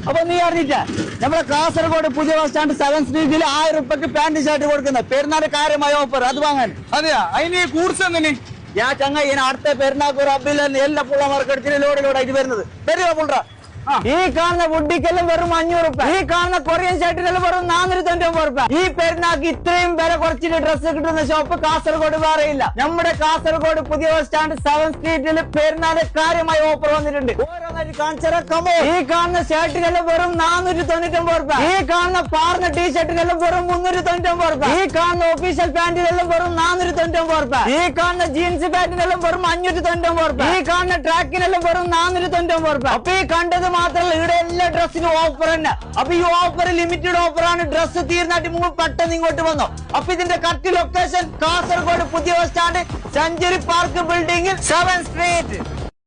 അപ്പൊ നീ അറിഞ്ഞില്ല നമ്മളെ കാസർഗോഡ് പുതിയ ബസ് സ്റ്റാൻഡ് 7th സ്ട്രീറ്റിൽ 1000 രൂപക്ക് പാന്റ് ഷർട്ട് കൊടുക്കുന്നത് പെരുന്നാൾ കാര്യമായ ഓഫർ അത് വാങ്ങാൻ. അതെയാ അതിന് കൂർസ് എന്തിന് ഞാൻ ചങ്ങ അടുത്ത പെരുന്നാൾക്ക് ഒരു അബ്ബില്ല എല്ലാ പുള്ളമാർക്ക് എടുത്തിട്ട് ലോഡിലോടായിട്ട് വരുന്നത് തരുവോ പുള്ള. ഈ കാണുന്ന വുഡിക്കെല്ലാം വെറും 500 രൂപ, ഈ കാണുന്ന കൊറിയൻ ഷർട്ടിനെല്ലാം വെറും 499 രൂപ. ഈ പെരുന്നാൾക്ക് ഇത്രയും വില കുറച്ചിട്ട് ഡ്രസ്സ് കിട്ടുന്ന ഷോപ്പ് കാസർഗോഡ് വേറെയില്ല. നമ്മുടെ കാസർഗോഡ് പുതിയ ബസ് സ്റ്റാൻഡ് 7th സ്ട്രീറ്റിൽ പെരുന്നാൾ കാര്യമായ ഓഫർ വന്നിട്ടുണ്ട്. ഓരോന്നായിട്ട് കാണിച്ചോ. ഈ കാണുന്ന ഷർട്ടിനെല്ലാം വെറും 499 രൂപ, ഈ കാണുന്ന പാർന്ന ടീഷർട്ടിനെല്ലാം വെറും 399 രൂപ, ഈ കാണുന്ന ഒഫീഷ്യൽ പാന്റിനെല്ലാം വെറും 499 രൂപ, ഈ കാണുന്ന ജീൻസ് പാന്റിനെല്ലാം വെറും 599 രൂപ, ഈ കാണുന്ന ട്രാക്കിനെല്ലാം വെറും 499 രൂപ. അപ്പൊ ഈ കണ്ടത് മാത്രമല്ല ഇവിടെ എല്ലാ ഡ്രസ്സിനും ഓഫർ തന്നെ. അപ്പൊ ഈ ഓഫർ ലിമിറ്റഡ് ഓഫറാണ്. ഡ്രസ്സ് തീർന്നിട്ട് മുമ്പ് പെട്ടെന്ന് ഇങ്ങോട്ട് വന്നു. അപ്പൊ ഇതിന്റെ കറക്റ്റ് ലൊക്കേഷൻ കാസർഗോഡ് പുതിയ bus stand century park building 7th street.